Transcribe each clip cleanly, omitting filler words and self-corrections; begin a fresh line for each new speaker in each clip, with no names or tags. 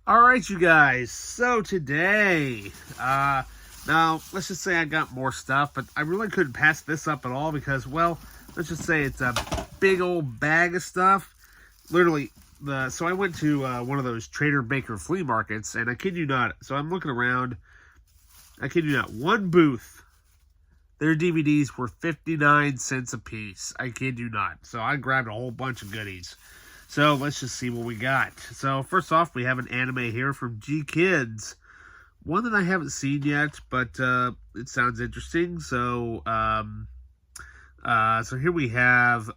All right, you guys. So today, now let's just say I got more stuff, but I really couldn't pass this up at all because, well, let's just say it's a big old bag of stuff. Literally, so I went to one of those Trader Baker flea markets, and I kid you not. So I'm looking around. I kid you not. One booth, their DVDs were 59 cents a piece. I kid you not. So I grabbed a whole bunch of goodies. So let's just see what we got. So first off, we have an anime here from G Kids. One that I haven't seen yet, but it sounds interesting. So here we have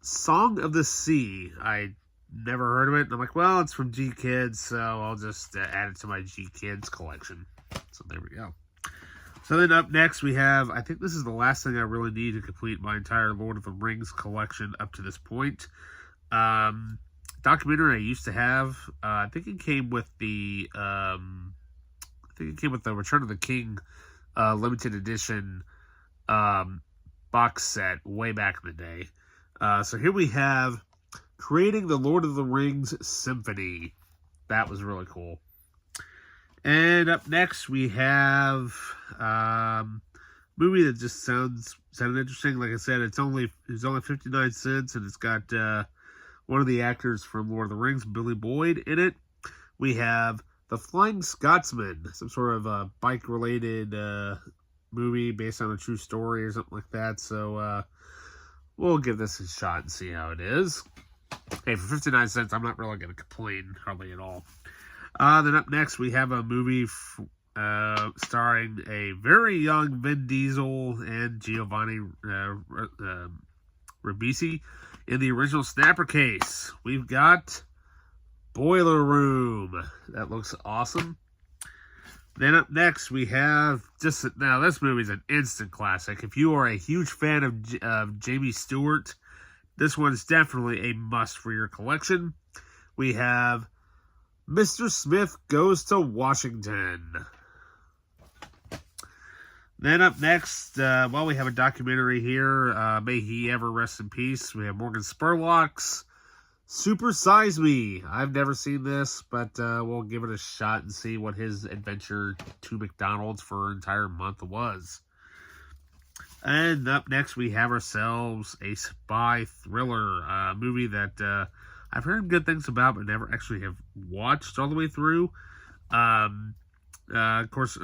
Song of the Sea. I never heard of it. And I'm like, well, it's from G Kids, so I'll just add it to my G Kids collection. So there we go. So then up next we have, I think this is the last thing I really need to complete my entire Lord of the Rings collection up to this point. Documentary I used to have. I think it came with the Return of the King limited edition box set way back in the day. So here we have Creating the Lord of the Rings Symphony. That was really cool. And up next we have movie that just sounded interesting. Like I said, it's only 59 cents, and it's got one of the actors from Lord of the Rings, Billy Boyd, in it. We have The Flying Scotsman, some sort of bike-related movie based on a true story or something like that. So we'll give this a shot and see how it is. Hey, for 59 cents, I'm not really going to complain hardly at all. Then up next, we have a movie starring a very young Vin Diesel and Giovanni Ribisi in the original Snapper case. We've got Boiler Room. That looks awesome. Then up next, we have now this movie's an instant classic. If you are a huge fan of Jamie Stewart, this one's definitely a must for your collection. We have Mr. Smith Goes to Washington. Then up next, we have a documentary here. May he ever rest in peace. We have Morgan Spurlock's Super Size Me. I've never seen this, but we'll give it a shot and see what his adventure to McDonald's for an entire month was. And up next, we have ourselves a spy thriller movie that I've heard good things about, but never actually have watched all the way through. Of course,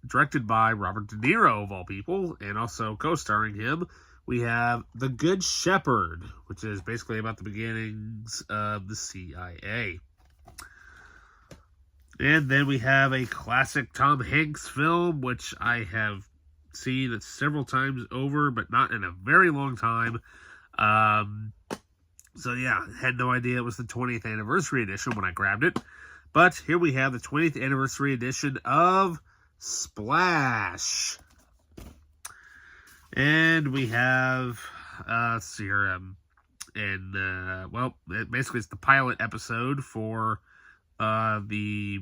directed by Robert De Niro, of all people, and also co-starring him, we have The Good Shepherd, which is basically about the beginnings of the CIA. And then we have a classic Tom Hanks film, which I have seen several times over, but not in a very long time. So yeah, had no idea it was the 20th anniversary edition when I grabbed it. But here we have the 20th anniversary edition of Splash. And we have, let's see here, basically it's the pilot episode for one of the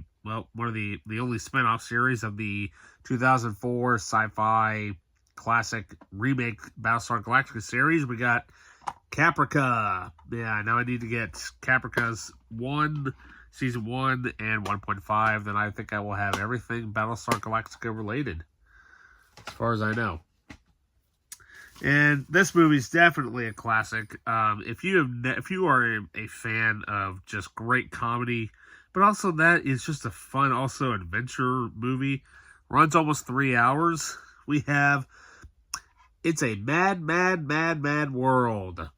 only spin-off series of the 2004 sci-fi classic remake Battlestar Galactica series. We got Caprica. Yeah, now I need to get Caprica's Season 1 and 1.5. Then I think I will have everything Battlestar Galactica related, as far as I know. And this movie is definitely a classic. If you are a fan of just great comedy, but also that is just a fun, also adventure movie, runs almost 3 hours. We have It's a Mad, Mad, Mad, Mad World.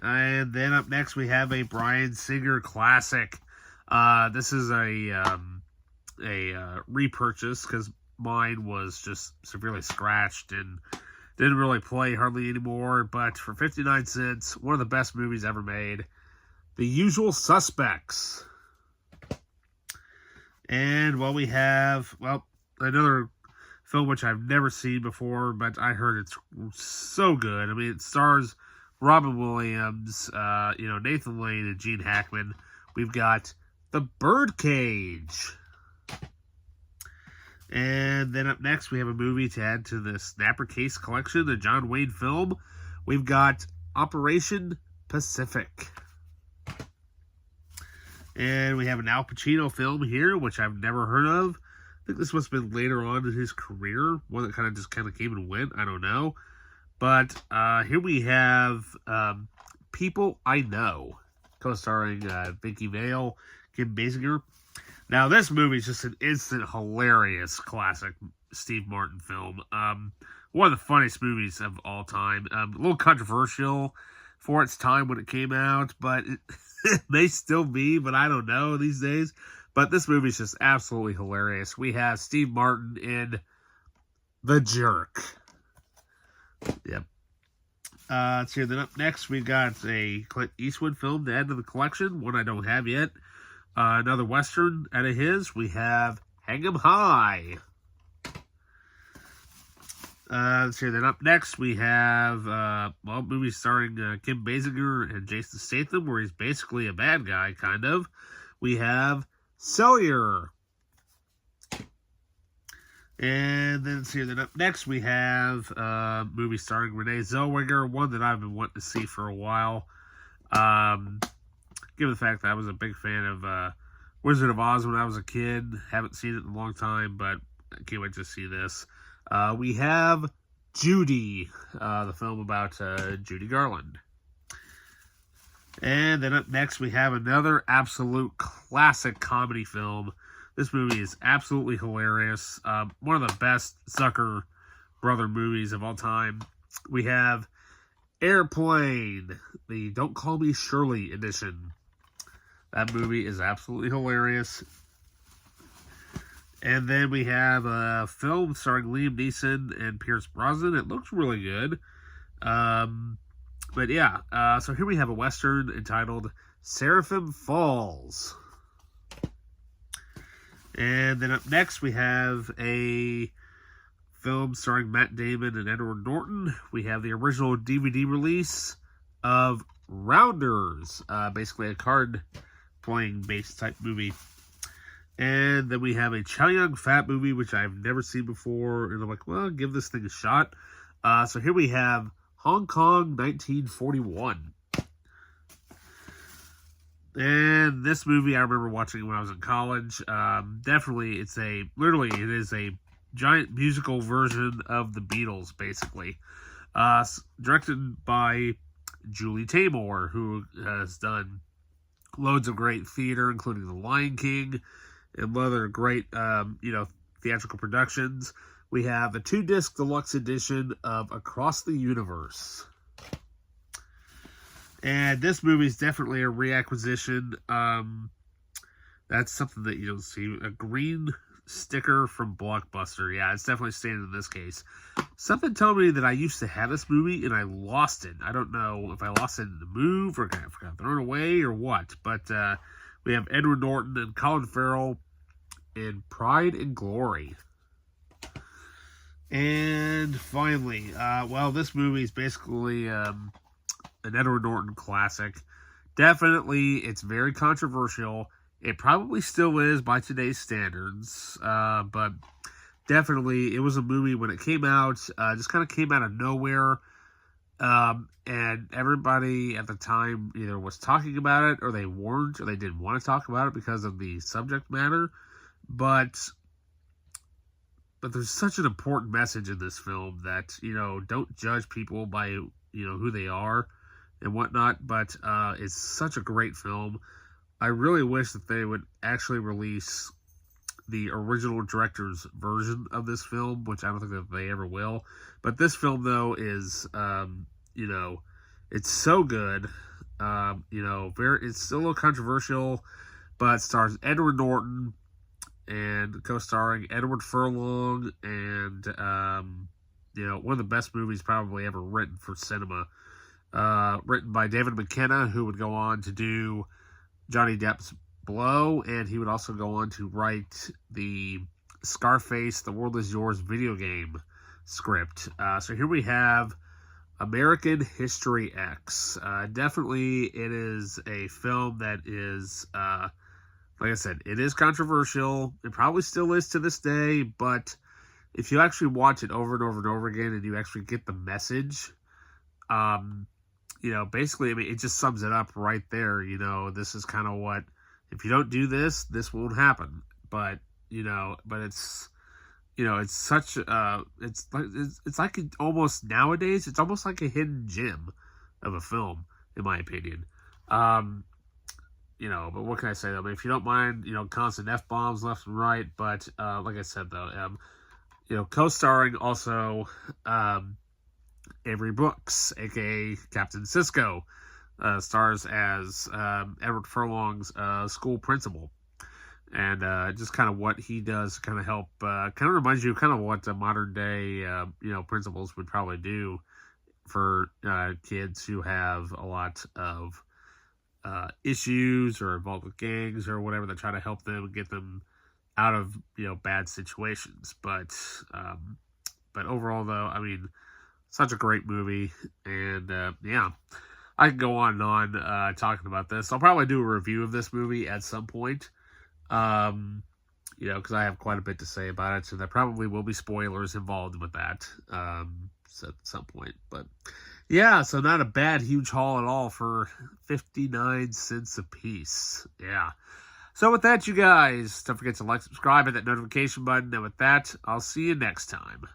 And then up next we have a Bryan Singer classic. This is a repurchase because mine was just severely scratched and didn't really play hardly anymore. But for 59 cents, one of the best movies ever made. The Usual Suspects. And we have another film which I've never seen before, but I heard it's so good. I mean, it stars Robin Williams, Nathan Lane, and Gene Hackman. We've got The Birdcage. And then up next, we have a movie to add to the Snapper Case collection, the John Wayne film. We've got Operation Pacific. And we have an Al Pacino film here, which I've never heard of. I think this must have been later on in his career, one that kind of came and went. I don't know. But here we have People I Know, co-starring Vicky Vale, Kim Basinger. Now, this movie is just an instant hilarious classic Steve Martin film. One of the funniest movies of all time. A little controversial for its time when it came out, but it may still be, but I don't know these days. But this movie is just absolutely hilarious. We have Steve Martin in The Jerk. Yep. Let's see. Then up next, we got a Clint Eastwood film to add to the collection, one I don't have yet. Another Western out of his. We have Hang 'em High. Let's see. Then up next, we have movies starring Kim Basinger and Jason Statham, where he's basically a bad guy, kind of. We have Cellular. And then let's see. Then up next, we have movies starring Renee Zellweger, one that I've been wanting to see for a while. Given the fact that I was a big fan of Wizard of Oz when I was a kid. Haven't seen it in a long time, but I can't wait to see this. We have Judy, the film about Judy Garland. And then up next, we have another absolute classic comedy film. This movie is absolutely hilarious. One of the best Zucker brother movies of all time. We have Airplane, the Don't Call Me Shirley edition. That movie is absolutely hilarious. And then we have a film starring Liam Neeson and Pierce Brosnan. It looks really good. But yeah, so here we have a Western entitled Seraphim Falls. And then up next, we have a film starring Matt Damon and Edward Norton. We have the original DVD release of Rounders, basically a card-playing based type movie. And then we have a Chow Yun-Fat movie, which I've never seen before. And I'm like, well, give this thing a shot. So here we have Hong Kong 1941. And this movie I remember watching when I was in college. Definitely, it is a giant musical version of the Beatles, basically. Directed by Julie Taymor, who has done loads of great theater, including The Lion King, and other great, theatrical productions. We have the 2-disc deluxe edition of Across the Universe. And this movie is definitely a reacquisition. That's something that you don't see. A green sticker from Blockbuster. Yeah, it's definitely staying in this case. Something told me that I used to have this movie and I lost it. I don't know if I lost it in the move or got thrown away or what. But we have Edward Norton and Colin Farrell in Pride and Glory. And finally, this movie is basically an Edward Norton classic. Definitely, it's very controversial. It probably still is by today's standards, but definitely it was a movie when it came out, just kind of came out of nowhere, and everybody at the time either was talking about it or they weren't, or they didn't want to talk about it because of the subject matter, but there's such an important message in this film that, don't judge people by, who they are and whatnot, but it's such a great film. I really wish that they would actually release the original director's version of this film, which I don't think that they ever will. But this film, though, is, it's so good. It's still a little controversial, but stars Edward Norton and co-starring Edward Furlong and, one of the best movies probably ever written for cinema. Written by David McKenna, who would go on to do Johnny Depp's Blow, and he would also go on to write the Scarface, The World Is Yours video game script. So here we have American History X. Definitely it is a film that is, like I said, it is controversial. It probably still is to this day, but if you actually watch it over and over and over again and you actually get the message, basically, it just sums it up right there. This is kind of what if you don't do this, this won't happen. But it's it's such it's like almost nowadays it's almost like a hidden gem of a film, in my opinion. But what can I say though? I mean, if you don't mind, constant F bombs left and right, but like I said though, co-starring also Avery Brooks, aka Captain Sisko, stars as Edward Furlong's school principal, and just kind of what he does, kind of help, kind of reminds you kind of what modern day principals would probably do for kids who have a lot of issues or involved with gangs or whatever. They try to help them and get them out of bad situations. But overall, though, I mean, such a great movie, and yeah, I can go on and on talking about this. I'll probably do a review of this movie at some point, because I have quite a bit to say about it, so there probably will be spoilers involved with that at some point. But yeah, so not a bad, huge haul at all for 59 cents a piece. Yeah. So with that, you guys, don't forget to like, subscribe, hit that notification button. And with that, I'll see you next time.